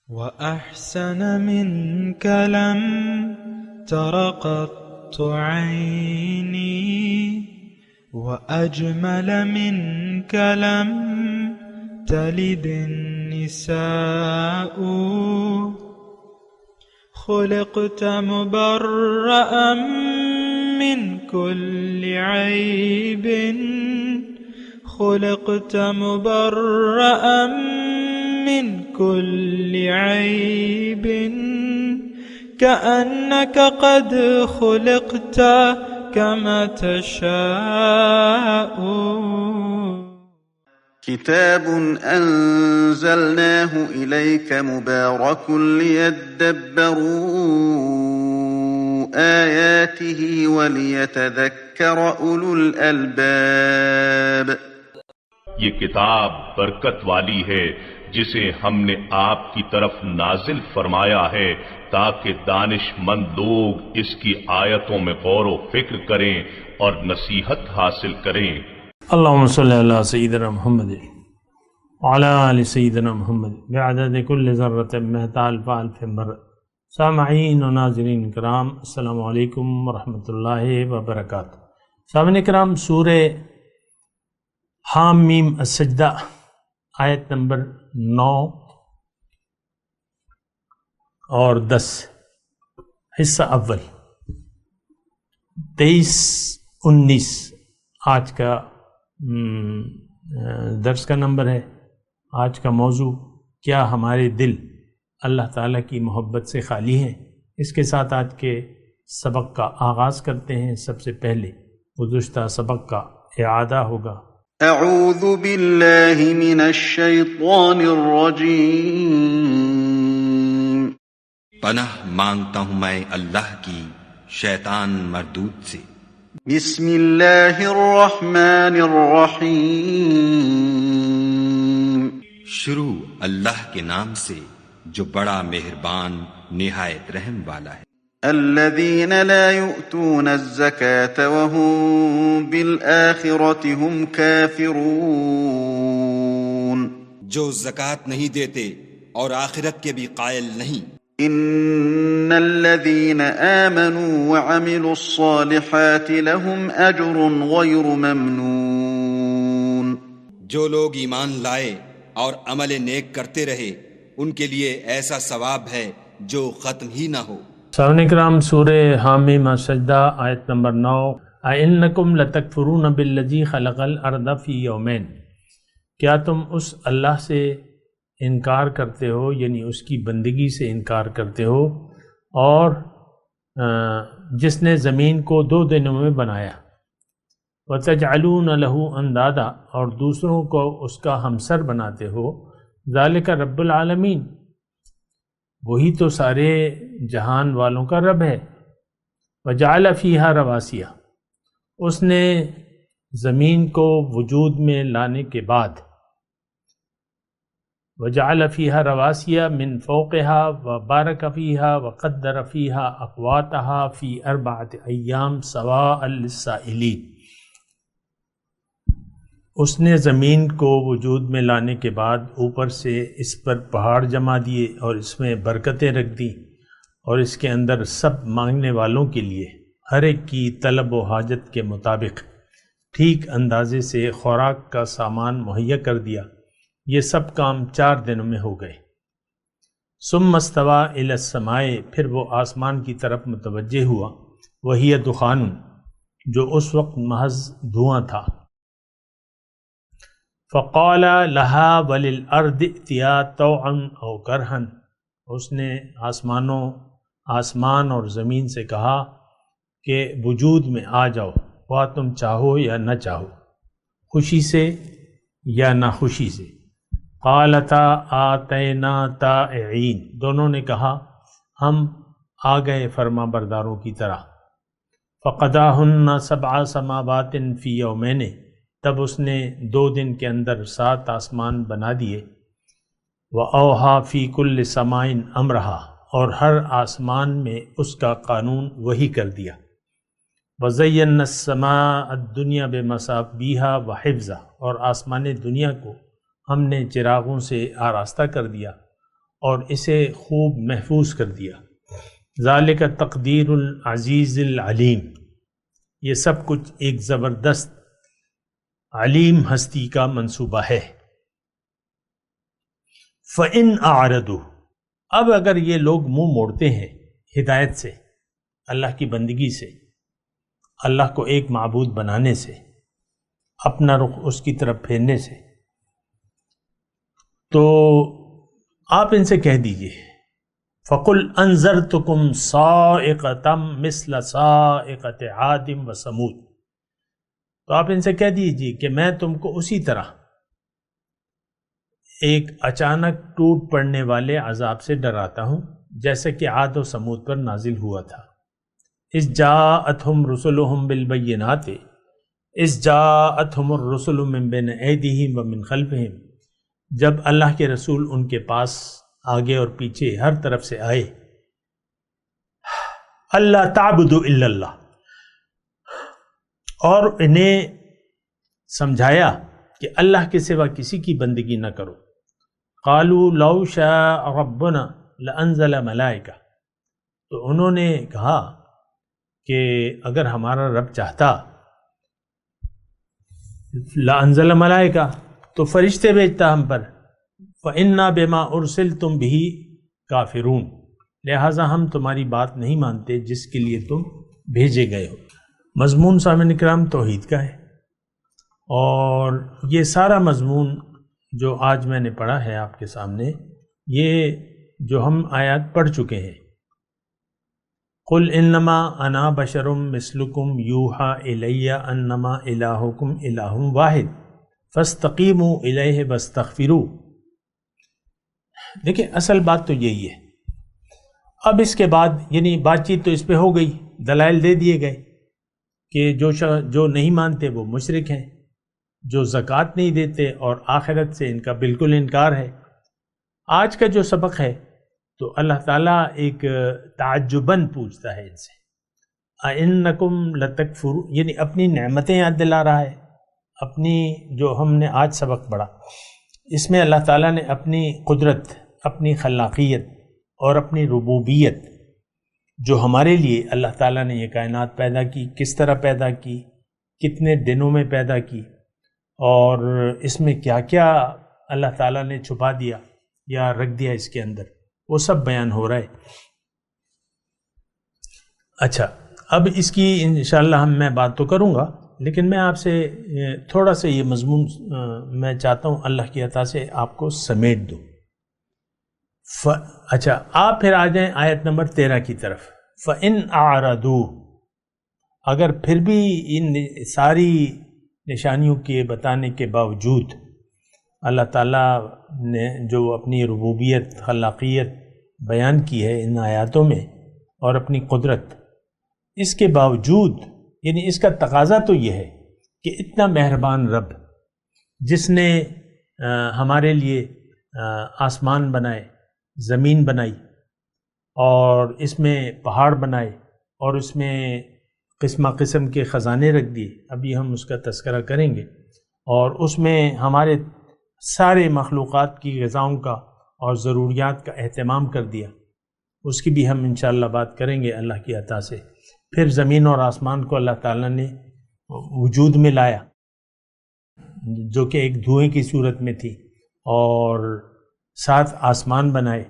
وأحسن منك لم تر قط عيني وأجمل منك لم تلد النساء خلقت مبرأ من كل عيب خلقت مبرأ من كل عيب كأنك قد خلقت كما تشاء. كتاب أنزلناه إليك مبارك ليدبروا آياته وليتذكر أولو الألباب. یہ کتاب برکت والی ہے جسے ہم نے آپ کی طرف نازل فرمایا ہے تاکہ دانش مند لوگ اس کی آیتوں میں غور و فکر کریں اور نصیحت حاصل کریں. اللہم صلی علی سیدنا محمد وعلی آل سیدنا محمد بعدد کل ذرۃ مئۃ الف الف مرہ. سامعین و ناظرین کرام، السلام علیکم ورحمۃ اللہ وبرکاتہ. سامعین کرام، سورہ حامیم السجدہ آیت نمبر 9 اور 10 حصہ اول 23-19 آج کا درس کا نمبر ہے. آج کا موضوع کیا ہمارے دل اللہ تعالیٰ کی محبت سے خالی ہیں. اس کے ساتھ آج کے سبق کا آغاز کرتے ہیں. سب سے پہلے گزشتہ سبق کا اعادہ ہوگا. اعوذ باللہ من الشیطان الرجیم. پناہ مانگتا ہوں میں اللہ کی شیطان مردود سے. بسم اللہ الرحمن الرحیم. شروع اللہ کے نام سے جو بڑا مہربان نہایت رحم والا ہے. الذین لا یؤتون الزکاة وهم بالآخرة هم کافرون. جو زکوٰۃ نہیں دیتے اور آخرت کے بھی قائل نہیں. ان الذین آمنوا وعملوا الصالحات لهم اجر غیر ممنون. جو لوگ ایمان لائے اور عمل نیک کرتے رہے ان کے لیے ایسا ثواب ہے جو ختم ہی نہ ہو. سامعین کرام، سورہ حامیم السجدہ آیت نمبر 9. اَإِنَّكُمْ لَتَكْفُرُونَ بِالَّذِي خَلَقَ الْأَرْضَ فِي يَوْمَيْنِ. کیا تم اس اللہ سے انکار کرتے ہو، یعنی اس کی بندگی سے انکار کرتے ہو، اور جس نے زمین کو 2 دنوں میں بنایا. وَتَجْعَلُونَ لَهُ أَنْدَادًا، اور دوسروں کو اس کا ہمسر بناتے ہو. ذَلِكَ رَبُّ الْعَالَمِينَ، وہی تو سارے جہان والوں کا رب ہے. وَجَعَلَ فِيهَا رَوَاسِيَ، اس نے زمین کو وجود میں لانے کے بعد وَجَعَلَ فِيهَا رَوَاسِيَ مِن فَوْقِهَا وَبَارَكَ فِيهَا وَقَدَّرَ فِيهَا أَقْوَاتَهَا فِي 4 أَيَّامٍ سَوَاءً لِلسَّائِلِينَ. اس نے زمین کو وجود میں لانے کے بعد اوپر سے اس پر پہاڑ جما دیے اور اس میں برکتیں رکھ دی، اور اس کے اندر سب مانگنے والوں کے لیے ہر ایک کی طلب و حاجت کے مطابق ٹھیک اندازے سے خوراک کا سامان مہیا کر دیا. یہ سب کام 4 دنوں میں ہو گئے. ثم استوى الى السماء، پھر وہ آسمان کی طرف متوجہ ہوا. وہی دخان، جو اس وقت محض دھواں تھا. فقال لها وللارض ائتيا طوعا او كرها، اس نے آسمان اور زمین سے کہا کہ وجود میں آ جاؤ، خواہ تم چاہو یا نہ چاہو، خوشی سے یا ناخوشی سے. قالتا آتینا طائعین، دونوں نے کہا ہم آ گئے فرما برداروں کی طرح. فقضاہن 7 سماوات فی یومین، تب اس نے 2 دن کے اندر 7 آسمان بنا دیے. وَأَوْحَى فِي كُلِّ سَمَاءٍ أَمْرَهَا، اور ہر آسمان میں اس کا قانون وہی کر دیا. وَزَيَّنَّا السَّمَاءَ الدُّنْيَا بِمَصَابِيحَ وَحِفْظًا، اور آسمان دنیا کو ہم نے چراغوں سے آراستہ کر دیا. اور اسے خوب محفوظ کر دیا۔ ذالک تقدیر العزیز العلیم، یہ سب کچھ ایک زبردست علیم ہستی کا منصوبہ ہے۔ فَإِنْ أَعْرَضُوا، اب اگر یہ لوگ منہ موڑتے ہیں ہدایت سے، اللہ کی بندگی سے، اللہ کو ایک معبود بنانے سے، اپنا رخ اس کی طرف پھیرنے سے، تو آپ ان سے کہہ دیجئے فَقُلْ أَنذَرْتُكُمْ صَاعِقَةً مِثْلَ صَاعِقَةِ عَادٍ وَثَمُودَ، تو آپ ان سے کہہ دیجئے کہ میں تم کو اسی طرح ایک اچانک ٹوٹ پڑنے والے عذاب سے ڈراتا ہوں جیسے کہ عاد و سمود پر نازل ہوا تھا۔ اذ جاءتهم رسلهم بالبينات، اذ جاءتهم الرسل من بين ايديهم ومن خلفهم، جب اللہ کے رسول ان کے پاس آگے اور پیچھے ہر طرف سے آئے۔ اللہ تعبدوا الا اللہ، اور انہیں سمجھایا کہ اللہ کے سوا کسی کی بندگی نہ کرو۔ قالوا لو شاء ربنا لانزل ملائکہ، تو انہوں نے کہا کہ اگر ہمارا رب چاہتا لانزل ملائکہ تو فرشتے بھیجتا ہم پر۔ فإنا بما ارسلتم به کافرون، لہٰذا ہم تمہاری بات نہیں مانتے جس کے لیے تم بھیجے گئے ہو۔ مضمون سامعین کرام توحید کا ہے، اور یہ سارا مضمون جو آج میں نے پڑھا ہے آپ کے سامنے، یہ جو ہم آیات پڑھ چکے ہیں، قل انما انا بشر مثلکم یوحا الی انما الہکم الہ واحد فاستقیموا الیہ واستغفروا۔ دیکھیں اصل بات تو یہی ہے۔ اب اس کے بعد یعنی بات چیت تو اس پہ ہو گئی، دلائل دے دیے گئے کہ جو نہیں مانتے وہ مشرک ہیں، جو زکوٰۃ نہیں دیتے اور آخرت سے ان کا بالکل انکار ہے۔ آج کا جو سبق ہے تو اللہ تعالیٰ ایک تعجباً پوچھتا ہے ان سے، اَإِنَّكُمْ لَتَكْفُرُونَ، یعنی اپنی نعمتیں یاد دلا رہا ہے، اپنی جو ہم نے آج سبق پڑھا اس میں اللہ تعالیٰ نے اپنی قدرت، اپنی خلاقیت اور اپنی ربوبیت جو ہمارے لیے اللہ تعالیٰ نے یہ کائنات پیدا کی، کس طرح پیدا کی، کتنے دنوں میں پیدا کی، اور اس میں کیا کیا اللہ تعالیٰ نے چھپا دیا یا رکھ دیا اس کے اندر، وہ سب بیان ہو رہا ہے۔ اچھا، اب اس کی انشاءاللہ میں بات تو کروں گا، لیکن میں آپ سے تھوڑا سا یہ مضمون میں چاہتا ہوں اللہ کی عطا سے آپ کو سمیٹ دوں۔ اچھا، آپ پھر آ جائیں آیت نمبر 13 کی طرف۔ فَإِنْ أَعْرَضُوا، اگر پھر بھی ان ساری نشانیوں کے بتانے کے باوجود اللہ تعالیٰ نے جو اپنی ربوبیت، خلاقیت بیان کی ہے ان آیاتوں میں اور اپنی قدرت، اس کے باوجود یعنی اس کا تقاضا تو یہ ہے کہ اتنا مہربان رب جس نے ہمارے لیے آسمان بنائے، زمین بنائی، اور اس میں پہاڑ بنائے، اور اس میں قسم قسم کے خزانے رکھ دیے، ابھی ہم اس کا تذکرہ کریں گے، اور اس میں ہمارے سارے مخلوقات کی غذاؤں کا اور ضروریات کا اہتمام کر دیا، اس کی بھی ہم انشاءاللہ بات کریں گے اللہ کی عطا سے۔ پھر زمین اور آسمان کو اللہ تعالیٰ نے وجود میں لایا جو کہ ایک دھوئیں کی صورت میں تھی، اور 7 آسمان بنائے،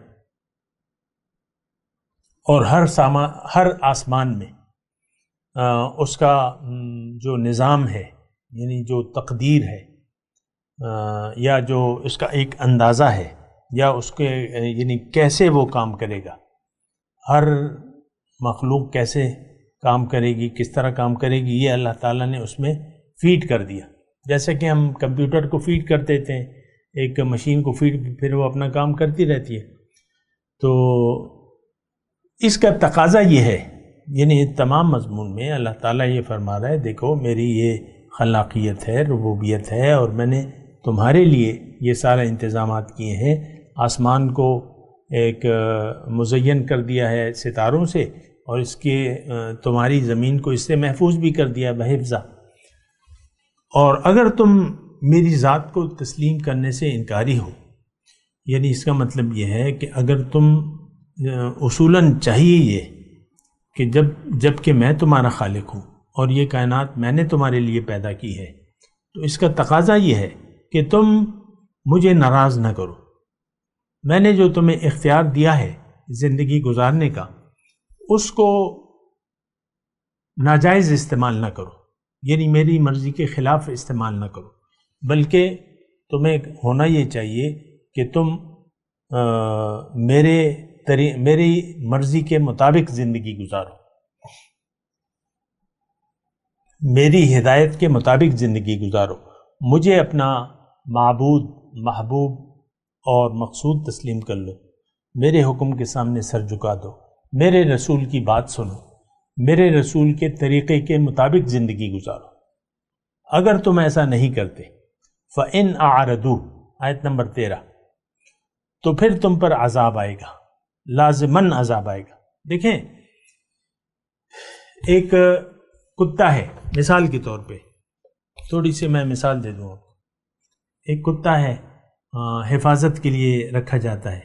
اور ہر آسمان میں اس کا جو نظام ہے، یعنی جو تقدیر ہے، یا جو اس کا ایک اندازہ ہے، یا اس کے یعنی کیسے وہ کام کرے گا، ہر مخلوق کیسے کام کرے گی، کس طرح کام کرے گی، یہ اللہ تعالیٰ نے اس میں فیڈ کر دیا۔ جیسے کہ ہم کمپیوٹر کو فیڈ کر دیتے ہیں، ایک مشین کو فیڈ، پھر وہ اپنا کام کرتی رہتی ہے۔ تو اس کا تقاضا یہ ہے، یعنی تمام مضمون میں اللہ تعالیٰ یہ فرما رہا ہے، دیکھو میری یہ خلاقیت ہے، ربوبیت ہے، اور میں نے تمہارے لیے یہ سارے انتظامات کیے ہیں۔ آسمان کو ایک مزین کر دیا ہے ستاروں سے، اور اس کے تمہاری زمین کو اس سے محفوظ بھی کر دیا بحفظہ۔ اور اگر تم میری ذات کو تسلیم کرنے سے انکاری ہو، یعنی اس کا مطلب یہ ہے کہ اگر تم اصولاً چاہیے یہ کہ جب کہ میں تمہارا خالق ہوں اور یہ کائنات میں نے تمہارے لیے پیدا کی ہے، تو اس کا تقاضا یہ ہے کہ تم مجھے ناراض نہ کرو. میں نے جو تمہیں اختیار دیا ہے زندگی گزارنے کا، اس کو ناجائز استعمال نہ کرو، یعنی میری مرضی کے خلاف استعمال نہ کرو، بلکہ تمہیں ہونا یہ چاہیے کہ تم میری مرضی کے مطابق زندگی گزارو، میری ہدایت کے مطابق زندگی گزارو، مجھے اپنا معبود، محبوب اور مقصود تسلیم کر لو، میرے حکم کے سامنے سر جھکا دو، میرے رسول کی بات سنو، میرے رسول کے طریقے کے مطابق زندگی گزارو. اگر تم ایسا نہیں کرتے فَإِنْ أَعْرَضُوا، آیت نمبر 13، تو پھر تم پر عذاب آئے گا، لازماً عذاب آئے گا. دیکھیں، ایک کتا ہے، مثال کے طور پہ تھوڑی سی میں مثال دے دوں. ایک کتا ہے حفاظت کے لیے رکھا جاتا ہے،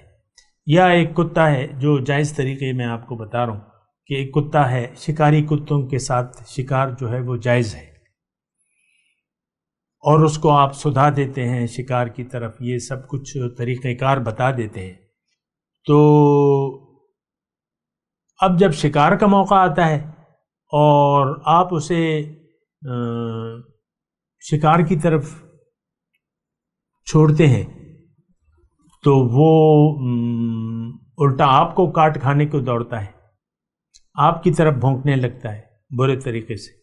یا ایک کتا ہے جو جائز طریقے میں آپ کو بتا رہا ہوں کہ ایک کتا ہے، شکاری کتوں کے ساتھ شکار جو ہے وہ جائز ہے، اور اس کو آپ سدھا دیتے ہیں شکار کی طرف، یہ سب کچھ طریقہ کار بتا دیتے ہیں. تو اب جب شکار کا موقع آتا ہے اور آپ اسے شکار کی طرف چھوڑتے ہیں، تو وہ الٹا آپ کو کاٹ کھانے کو دوڑتا ہے، آپ کی طرف بھونکنے لگتا ہے برے طریقے سے،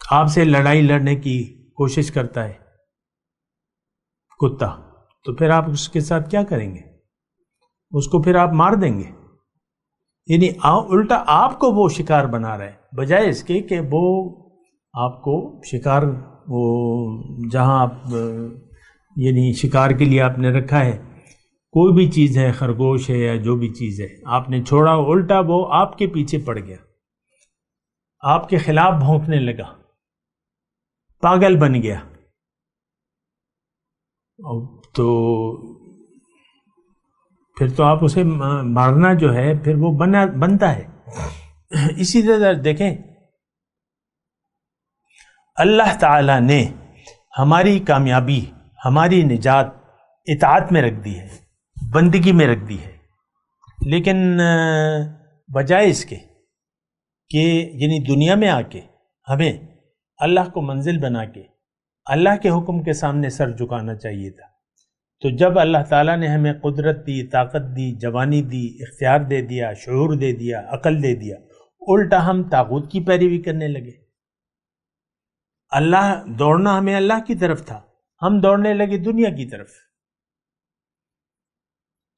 آپ سے لڑائی لڑنے کی کوشش کرتا ہے کتا. تو پھر آپ اس کے ساتھ کیا کریں گے؟ اس کو پھر آپ مار دیں گے. یعنی الٹا آپ کو وہ شکار بنا رہا ہے، بجائے اس کے کہ وہ آپ کو شکار، وہ جہاں آپ یعنی شکار کے لیے آپ نے رکھا ہے، کوئی بھی چیز ہے، خرگوش ہے یا جو بھی چیز ہے، آپ نے چھوڑا، الٹا وہ آپ کے پیچھے پڑ گیا، آپ کے خلاف بھونکنے لگا، پاگل بن گیا. تو پھر تو آپ اسے مارنا جو ہے پھر وہ بنتا ہے. اسی طرح دیکھیں، اللہ تعالیٰ نے ہماری کامیابی، ہماری نجات اطاعت میں رکھ دی ہے، بندگی میں رکھ دی ہے. لیکن بجائے اس کے کہ یعنی دنیا میں آ کے ہمیں اللہ کو منزل بنا کے اللہ کے حکم کے سامنے سر جھکانا چاہیے تھا. تو جب اللہ تعالیٰ نے ہمیں قدرت دی، طاقت دی، جوانی دی، اختیار دے دیا، شعور دے دیا، عقل دے دیا، الٹا ہم طاغوت کی پیروی کرنے لگے. اللہ دوڑنا ہمیں اللہ کی طرف تھا، ہم دوڑنے لگے دنیا کی طرف.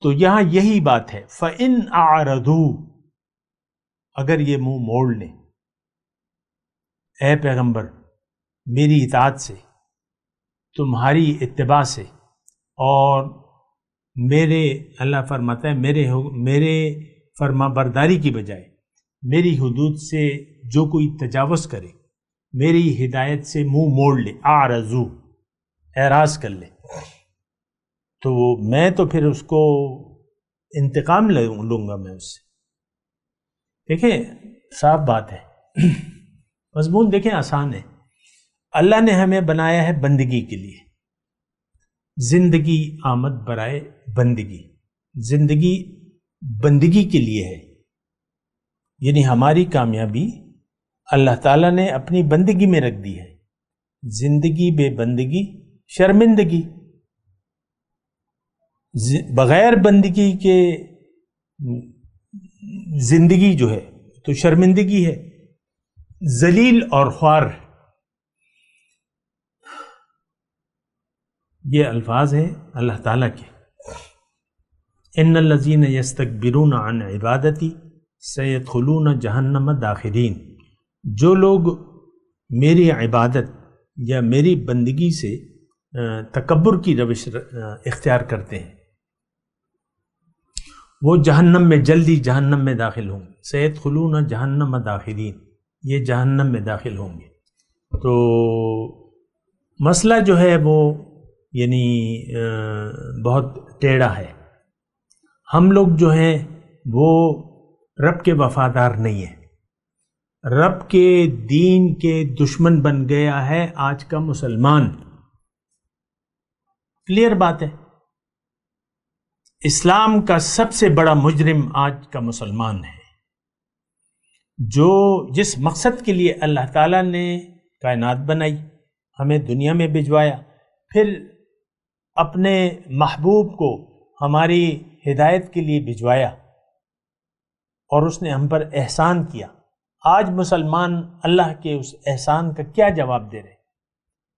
تو یہاں یہی بات ہے، فَإِنْ أَعْرَضُوا، اگر یہ منہ موڑ لیں اے پیغمبر میری اطاعت سے، تمہاری اتباع سے، اور میرے، اللہ فرماتا ہے میرے فرما برداری کی بجائے میری حدود سے جو کوئی تجاوز کرے، میری ہدایت سے منہ موڑ لے، اعرضو، اعراض کر لے، تو میں تو پھر اس کو انتقام لوں گا میں اس سے. دیکھیں صاف بات ہے، مضمون دیکھیں آسان ہے. اللہ نے ہمیں بنایا ہے بندگی کے لیے، زندگی آمد برائے بندگی، زندگی بندگی کے لیے ہے. یعنی ہماری کامیابی اللہ تعالیٰ نے اپنی بندگی میں رکھ دی ہے. زندگی بے بندگی شرمندگی، بغیر بندگی کے زندگی جو ہے تو شرمندگی ہے، ذلیل اور خوار. یہ الفاظ ہیں اللہ تعالیٰ کے. ان الذین یستکبرون عن عبادتی سیدخلون جہنم داخرین. جو لوگ میری عبادت یا میری بندگی سے تکبر کی روش اختیار کرتے ہیں وہ جہنم میں، جلدی جہنم میں داخل ہوں گے. سیدخلون جہنم داخرین، یہ جہنم میں داخل ہوں گے. تو مسئلہ جو ہے وہ یعنی بہت ٹیڑھا ہے. ہم لوگ جو ہیں وہ رب کے وفادار نہیں ہیں، رب کے دین کے دشمن بن گیا ہے آج کا مسلمان. کلیئر بات ہے. اسلام کا سب سے بڑا مجرم آج کا مسلمان ہے، جو جس مقصد کے لیے اللہ تعالیٰ نے کائنات بنائی، ہمیں دنیا میں بھجوایا، پھر اپنے محبوب کو ہماری ہدایت کے لیے بھجوایا اور اس نے ہم پر احسان کیا. آج مسلمان اللہ کے اس احسان کا کیا جواب دے رہے؟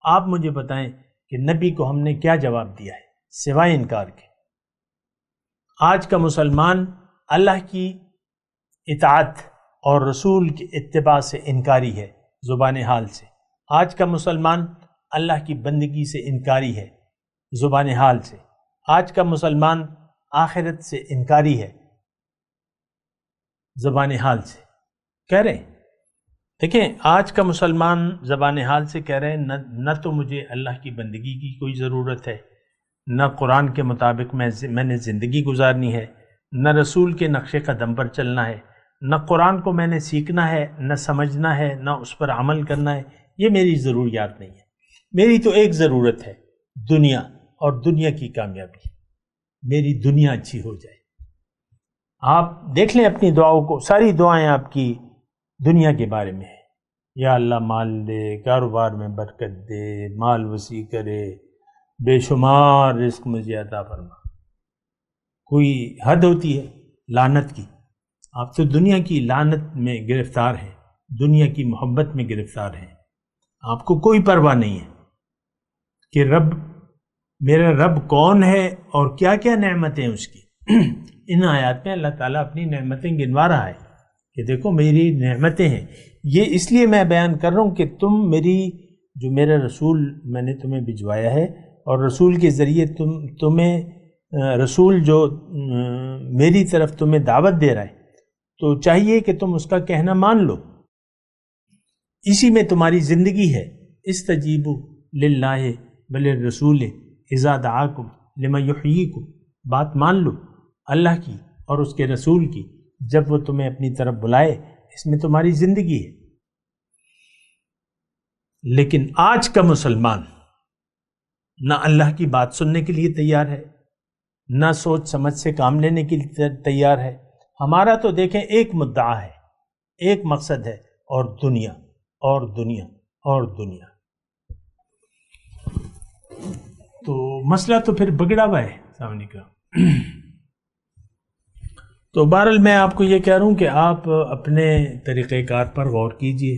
آپ مجھے بتائیں کہ نبی کو ہم نے کیا جواب دیا ہے سوائے انکار کے؟ آج کا مسلمان اللہ کی اطاعت اور رسول کی اتباع سے انکاری ہے زبان حال سے. آج کا مسلمان اللہ کی بندگی سے انکاری ہے زبان حال سے. آج کا مسلمان آخرت سے انکاری ہے زبان حال سے. کہہ رہے ہیں دیکھیں آج کا مسلمان زبان حال سے کہہ رہے ہیں نہ تو مجھے اللہ کی بندگی کی کوئی ضرورت ہے، نہ قرآن کے مطابق میں نے زندگی گزارنی ہے، نہ رسول کے نقش قدم پر چلنا ہے، نہ قرآن کو میں نے سیکھنا ہے، نہ سمجھنا ہے، نہ اس پر عمل کرنا ہے. یہ میری ضروریات نہیں ہے. میری تو ایک ضرورت ہے، دنیا اور دنیا کی کامیابی. میری دنیا اچھی ہو جائے. آپ دیکھ لیں اپنی دعاؤں کو، ساری دعائیں آپ کی دنیا کے بارے میں ہے. یا اللہ مال دے، کاروبار میں برکت دے، مال وسیع کرے، بے شمار رزق مجھے عطا فرما. کوئی حد ہوتی ہے لعنت کی؟ آپ تو دنیا کی لعنت میں گرفتار ہیں، دنیا کی محبت میں گرفتار ہیں. آپ کو کوئی پرواہ نہیں ہے کہ میرا رب کون ہے اور کیا کیا نعمتیں اس کی. ان آیات میں اللہ تعالیٰ اپنی نعمتیں گنوا رہا ہے کہ دیکھو میری نعمتیں ہیں. یہ اس لیے میں بیان کر رہا ہوں کہ تم میرا رسول میں نے تمہیں بھجوایا ہے، اور رسول کے ذریعے تمہیں رسول جو میری طرف تمہیں دعوت دے رہا ہے تو چاہیے کہ تم اس کا کہنا مان لو. اسی میں تمہاری زندگی ہے. استجیبوا للہ وللرسول اذا دعاکم لما یحییکم. بات مان لو اللہ کی اور اس کے رسول کی جب وہ تمہیں اپنی طرف بلائے. اس میں تمہاری زندگی ہے. لیکن آج کا مسلمان نہ اللہ کی بات سننے کے لیے تیار ہے، نہ سوچ سمجھ سے کام لینے کے لیے تیار ہے. ہمارا تو دیکھیں ایک مدعا ہے، ایک مقصد ہے، اور دنیا اور دنیا اور دنیا. تو مسئلہ تو پھر بگڑا ہوا ہے سامنے کا. تو بہرحال میں آپ کو یہ کہہ رہا ہوں کہ آپ اپنے طریقہ کار پر غور کیجئے.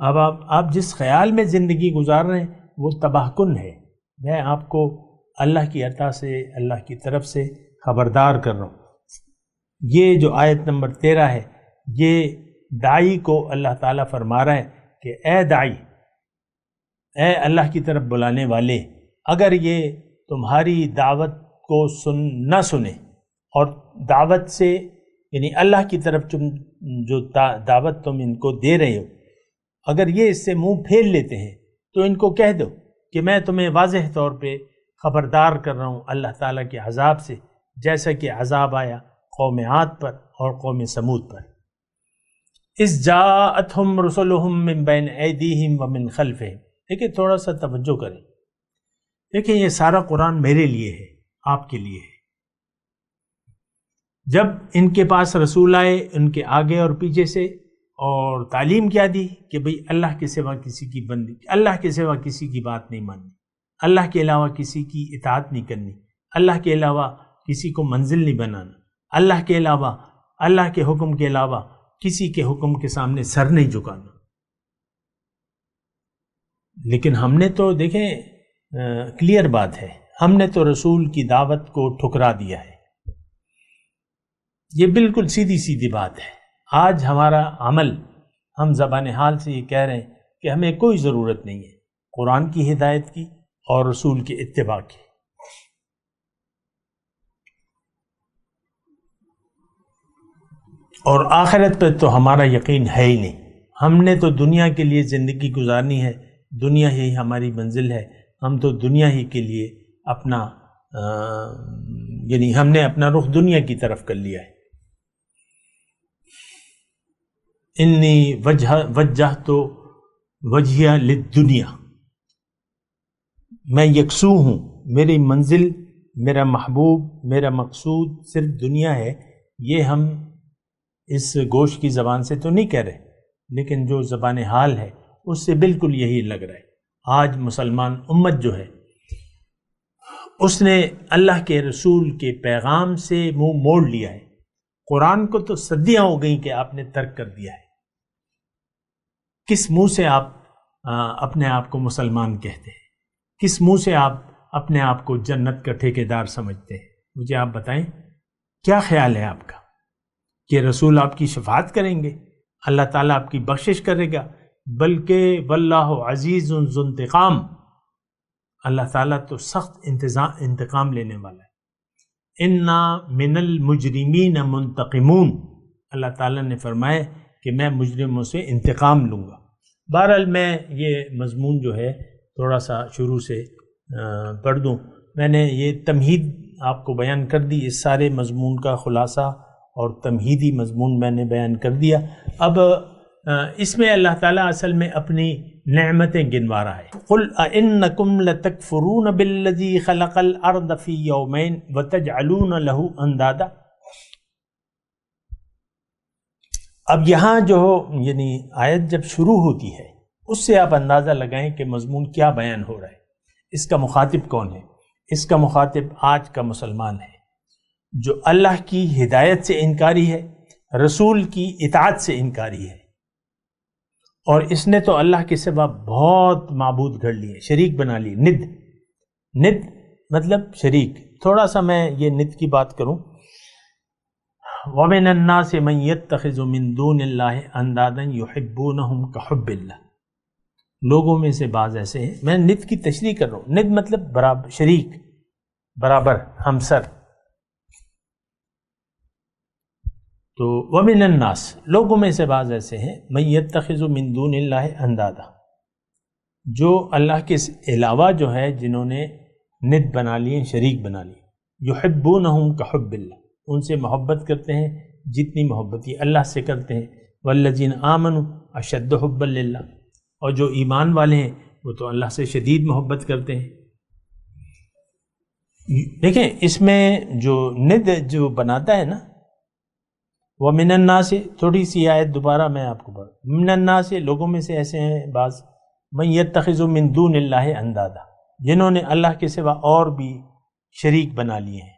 اب آپ جس خیال میں زندگی گزار رہے ہیں وہ تباہ کن ہے. میں آپ کو اللہ کی عطا سے، اللہ کی طرف سے خبردار کر رہا ہوں. یہ جو آیت نمبر 13 ہے، یہ داعی کو اللہ تعالیٰ فرما رہا ہے کہ اے داعی، اے اللہ کی طرف بلانے والے، اگر یہ تمہاری دعوت کو نہ سنے اور دعوت سے یعنی اللہ کی طرف جو دعوت تم ان کو دے رہے ہو، اگر یہ اس سے منہ پھیر لیتے ہیں تو ان کو کہہ دو کہ میں تمہیں واضح طور پہ خبردار کر رہا ہوں اللہ تعالیٰ کے عذاب سے، جیسا کہ عذاب آیا قوم عاد پر اور قوم سمود پر. اذ جاءتہم رسلہم من بین ایدیہم ومن خلفہم. دیکھیں تھوڑا سا توجہ کریں. دیکھیں یہ سارا قرآن میرے لیے ہے، آپ کے لیے ہے. جب ان کے پاس رسول آئے ان کے آگے اور پیچھے سے، اور تعلیم کیا دی کہ بھئی اللہ کے سوا کسی کی بندی، اللہ کے سوا کسی کی بات نہیں ماننی، اللہ کے علاوہ کسی کی اطاعت نہیں کرنی، اللہ کے علاوہ کسی کو منزل نہیں بنانا، اللہ کے علاوہ، اللہ کے حکم کے علاوہ کسی کے حکم کے سامنے سر نہیں جھکانا. لیکن ہم نے تو دیکھیں کلیئر بات ہے، ہم نے تو رسول کی دعوت کو ٹھکرا دیا ہے. یہ بالکل سیدھی بات ہے. آج ہمارا عمل، ہم زبان حال سے یہ کہہ رہے ہیں کہ ہمیں کوئی ضرورت نہیں ہے قرآن کی ہدایت کی اور رسول کے اتباع کی. اور آخرت پہ تو ہمارا یقین ہے ہی نہیں. ہم نے تو دنیا کے لیے زندگی گزارنی ہے، دنیا ہی ہماری منزل ہے. ہم تو دنیا ہی کے لیے اپنا یعنی ہم نے اپنا رخ دنیا کی طرف کر لیا ہے. انی وجہت وجہیہ للدنیا، میں یکسو ہوں، میری منزل، میرا محبوب، میرا مقصود صرف دنیا ہے. یہ ہم اس گوشت کی زبان سے تو نہیں کہہ رہے، لیکن جو زبان حال ہے اس سے بالکل یہی لگ رہا ہے. آج مسلمان امت جو ہے اس نے اللہ کے رسول کے پیغام سے منہ موڑ لیا ہے. قرآن کو تو صدیاں ہو گئیں کہ آپ نے ترک کر دیا ہے. کس منہ سے آپ اپنے آپ کو مسلمان کہتے ہیں؟ کس منہ سے آپ اپنے آپ کو جنت کا ٹھیکیدار سمجھتے ہیں؟ مجھے آپ بتائیں، کیا خیال ہے آپ کا کہ رسول آپ کی شفاعت کریں گے، اللہ تعالیٰ آپ کی بخشش کرے گا؟ بلکہ واللہ عزیز ذو انتقام، اللہ تعالیٰ تو سخت انتقام لینے والا ہے. انا من المجرمین منتقمون، اللہ تعالیٰ نے فرمایا کہ میں مجرموں سے انتقام لوں گا. بہرحال میں یہ مضمون جو ہے تھوڑا سا شروع سے پڑھ دوں. میں نے یہ تمہید آپ کو بیان کر دی، اس سارے مضمون کا خلاصہ اور تمہیدی مضمون میں نے بیان کر دیا. اب اس میں اللہ تعالیٰ اصل میں اپنی نعمتیں گنوا رہا ہے. قل اَإِنَّكُمْ لَتَكْفُرُونَ بِالَّذِي خَلَقَ الْأَرْضَ فِي يَوْمَيْنِ وَتَجْعَلُونَ لَهُ أَنْدَادًا. اب یہاں جو یعنی آیت جب شروع ہوتی ہے اس سے آپ اندازہ لگائیں کہ مضمون کیا بیان ہو رہا ہے. اس کا مخاطب کون ہے؟ اس کا مخاطب آج کا مسلمان ہے جو اللہ کی ہدایت سے انکاری ہے، رسول کی اطاعت سے انکاری ہے، اور اس نے تو اللہ کے سوا بہت معبود گھڑ لیے، شریک بنا لی. ند مطلب شریک. تھوڑا سا میں یہ ند کی بات کروں. وَمِنَ النَّاسِ مَن يَتَّخِذُ مِن دُونِ اللَّهِ أَندَادًا يُحِبُّونَهُمْ كَحُبِّ اللَّهِ. لوگوں میں سے بعض ایسے ہیں، میں ند کی تشریح کر رہا ہوں. ند مطلب برابر، شریک، برابر، ہمسر. تو وَمِنَ النَّاسِ لوگوں میں سے بعض ایسے ہیں مَن يَتَّخِذُ مِن دُونِ اللَّهِ أَندَادًا، جو اللہ کے علاوہ جو ہے جنہوں نے ند بنا لیے، شریک بنا لیے. يُحِبُّونَهُمْ كَحُبِّ اللَّهِ، ان سے محبت کرتے ہیں جتنی محبت یہ اللہ سے کرتے ہیں. وَالَّذِينَ آمَنُوا أَشَدُّ حُبًّا لِلَّهِ، اور جو ایمان والے ہیں وہ تو اللہ سے شدید محبت کرتے ہیں. دیکھیں اس میں جو ند جو بناتا ہے نا، وَمِنَ النَّاسِ، تھوڑی سی آیت دوبارہ میں آپ کو پڑھوں. مِنَ النَّاسِ لوگوں میں سے ایسے ہیں بعض، مَن يَتَّخِذُ مِن دُونِ اللَّهِ أَندَادًا، جنہوں نے اللہ کے سوا اور بھی شریک بنا لیے ہیں.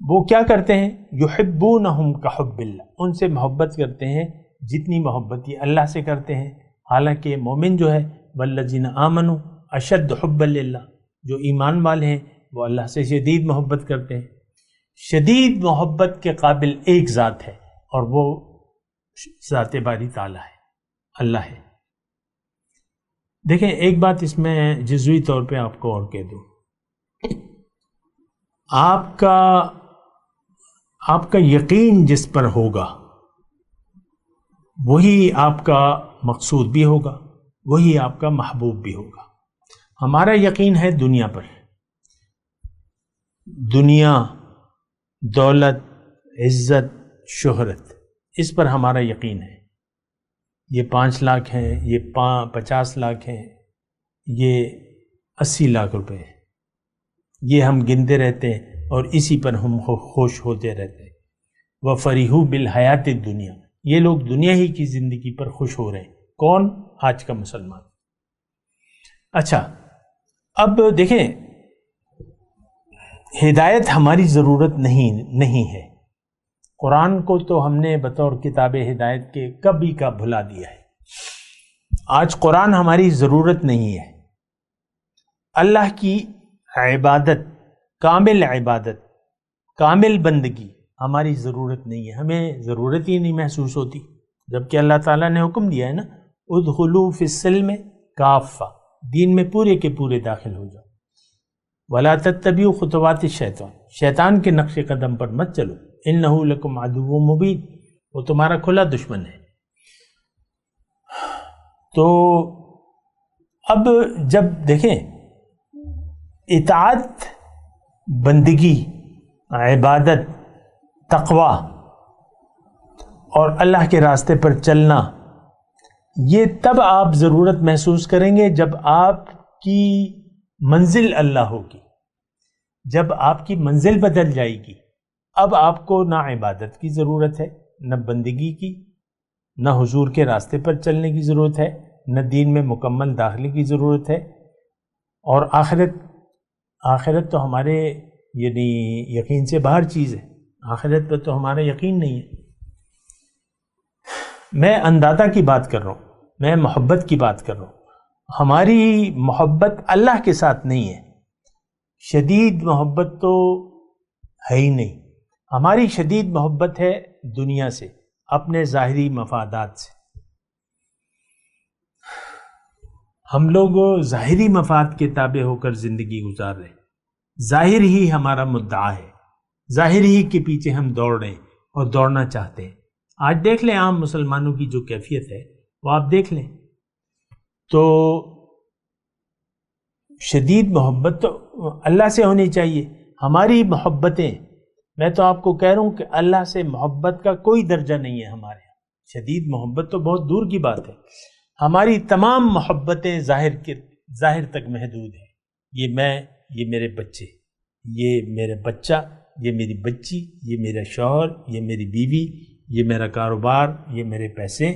وہ کیا کرتے ہیں؟ یحبونہم کحب اللہ، ان سے محبت کرتے ہیں جتنی محبت یہ اللہ سے کرتے ہیں. حالانکہ مومن جو ہے والذین آمنوا اشد حبا للہ، جو ایمان والے ہیں وہ اللہ سے شدید محبت کرتے ہیں. شدید محبت کے قابل ایک ذات ہے اور وہ ذات باری تعالیٰ ہے، اللہ ہے. دیکھیں ایک بات اس میں جزوی طور پہ آپ کو اور کہہ دوں، آپ کا یقین جس پر ہوگا وہی آپ کا مقصود بھی ہوگا، وہی آپ کا محبوب بھی ہوگا. ہمارا یقین ہے دنیا پر، دنیا، دولت، عزت، شہرت، اس پر ہمارا یقین ہے. یہ 5 لاکھ ہیں، یہ 50 لاکھ ہیں، یہ 80 لاکھ روپے ہیں. یہ ہم گنتے رہتے ہیں اور اسی پر ہم خوش ہوتے رہتے ہیں. وَفَرِحُوا بِالْحَيَاةِ الدُّنْيَا، یہ لوگ دنیا ہی کی زندگی پر خوش ہو رہے ہیں. کون؟ آج کا مسلمان. اچھا اب دیکھیں، ہدایت ہماری ضرورت نہیں ہے. قرآن کو تو ہم نے بطور کتاب ہدایت کے کبھی کا بھلا دیا ہے. آج قرآن ہماری ضرورت نہیں ہے. اللہ کی عبادت، کامل بندگی ہماری ضرورت نہیں ہے. ہمیں ضرورت ہی نہیں محسوس ہوتی، جبکہ اللہ تعالیٰ نے حکم دیا ہے نا، ادخلوا فی السلم کافہ، دین میں پورے کے پورے داخل ہو جاؤ. ولا تتبعوا خطوات الشیطان، شیطان کے نقش قدم پر مت چلو. انہ لکم عدو مبین، وہ تمہارا کھلا دشمن ہے. تو اب جب دیکھیں اطاعت، بندگی، عبادت، تقوی اور اللہ کے راستے پر چلنا، یہ تب آپ ضرورت محسوس کریں گے جب آپ کی منزل اللہ ہوگی، جب آپ کی منزل بدل جائے گی۔ اب آپ کو نہ عبادت کی ضرورت ہے، نہ بندگی کی، نہ حضور کے راستے پر چلنے کی ضرورت ہے، نہ دین میں مکمل داخلے کی ضرورت ہے، اور آخرت تو ہمارے یعنی یقین سے باہر چیز ہے، آخرت پر تو ہمارا یقین نہیں ہے۔ میں اندادہ کی بات کر رہا ہوں، میں محبت کی بات کر رہا ہوں۔ ہماری محبت اللہ کے ساتھ نہیں ہے، شدید محبت تو ہے ہی نہیں، ہماری شدید محبت ہے دنیا سے، اپنے ظاہری مفادات سے۔ ہم لوگ ظاہری مفاد کے تابع ہو کر زندگی گزار رہے ہیں، ظاہر ہی ہمارا مدعا ہے، ظاہر ہی کے پیچھے ہم دوڑ رہے ہیں اور دوڑنا چاہتے ہیں۔ آج دیکھ لیں عام مسلمانوں کی جو کیفیت ہے وہ آپ دیکھ لیں، تو شدید محبت تو اللہ سے ہونی چاہیے۔ ہماری محبتیں، میں تو آپ کو کہہ رہا ہوں کہ اللہ سے محبت کا کوئی درجہ نہیں ہے ہمارے یہاں، شدید محبت تو بہت دور کی بات ہے۔ ہماری تمام محبتیں ظاہر تک محدود ہیں، یہ میں، یہ میرے بچے، یہ میرا بچہ، یہ میری بچی، یہ میرا شوہر، یہ میری بیوی، یہ میرا کاروبار، یہ میرے پیسے،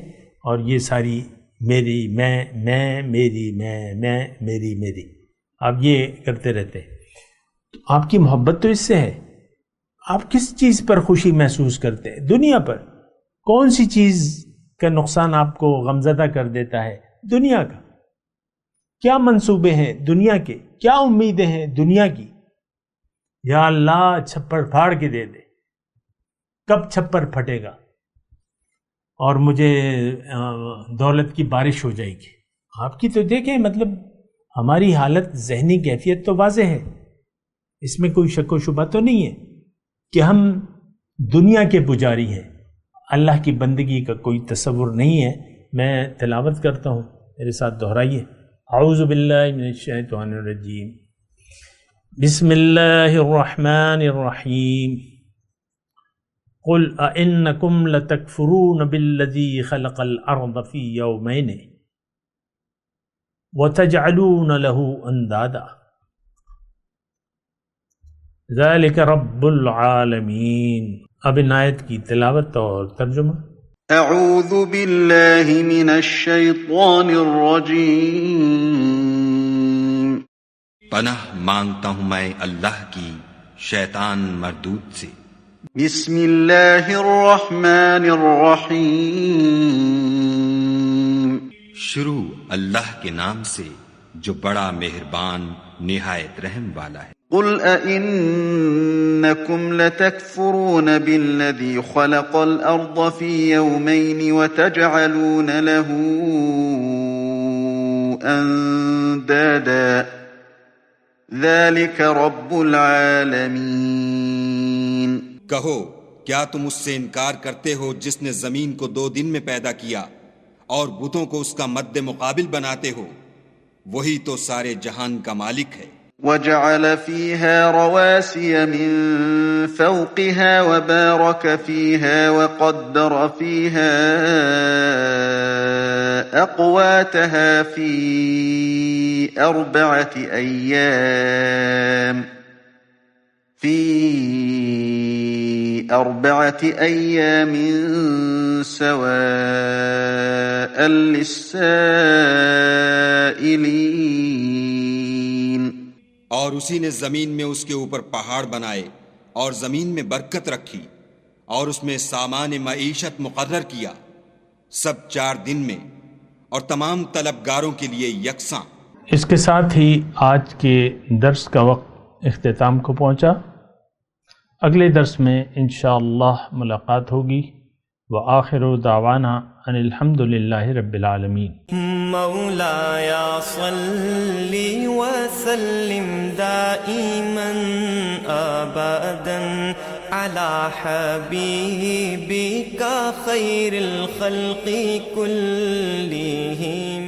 اور یہ ساری میری، میں میری، میری، آپ یہ کرتے رہتے ہیں۔ آپ کی محبت تو اس سے ہے۔ آپ کس چیز پر خوشی محسوس کرتے ہیں؟ دنیا پر کون سی چیز کا نقصان آپ کو غمزدہ کر دیتا ہے؟ دنیا کا۔ کیا منصوبے ہیں دنیا کے؟ کیا امیدیں ہیں دنیا کی؟ یا اللہ چھپڑ پھاڑ کے دے دے، کب چھپر پھٹے گا اور مجھے دولت کی بارش ہو جائے گی۔ آپ کی تو دیکھیں، مطلب ہماری حالت، ذہنی کیفیت تو واضح ہے، اس میں کوئی شک و شبہ تو نہیں ہے کہ ہم دنیا کے پجاری ہیں، اللہ کی بندگی کا کوئی تصور نہیں ہے۔ میں تلاوت کرتا ہوں، میرے ساتھ دہرائیے۔ اعوذ باللہ من الشیطان الرجیم، بسم اللہ الرحمن الرحیم، قل اَإِنَّكُمْ لَتَكْفُرُونَ بِالَّذِي خَلَقَ الْأَرْضَ فِي يَوْمَيْنِ وَتَجْعَلُونَ لَهُ أَنْدَادًا ذَلِكَ رَبُّ الْعَالَمِينَ۔ اب ان آیت کی تلاوت اور ترجمہ۔ اعوذ باللہ من الشیطان الرجیم، پناہ مانگتا ہوں میں اللہ کی شیطان مردود سے۔ بسم اللہ الرحمن الرحیم، شروع اللہ کے نام سے جو بڑا مہربان نہایت رحم والا ہے۔ قل أئنكم لتكفرون بالذي خلق الأرض في يومين وتجعلون له أندادا ذلك رب العالمين۔ کہو کیا تم اس سے انکار کرتے ہو جس نے زمین کو 2 دن میں پیدا کیا اور بتوں کو اس کا مد مقابل بناتے ہو؟ وہی تو سارے جہان کا مالک ہے۔ وجعل فيها رواسي من فوقها وبارك فيها وقدر فيها أقواتها في 4 أيام سواء للسائلين۔ اور اسی نے زمین میں اس کے اوپر پہاڑ بنائے اور زمین میں برکت رکھی اور اس میں سامان معیشت مقرر کیا، سب 4 دن میں اور تمام طلبگاروں کے لیے یکساں۔ اس کے ساتھ ہی آج کے درس کا وقت اختتام کو پہنچا۔ اگلے درس میں انشاءاللہ ملاقات ہوگی۔ وآخر دعوانا ان الحمد للہ رب العالمین۔ مولایا صلی وسلم دائما ابدا علی حبیبک خیر الخلق کلہم۔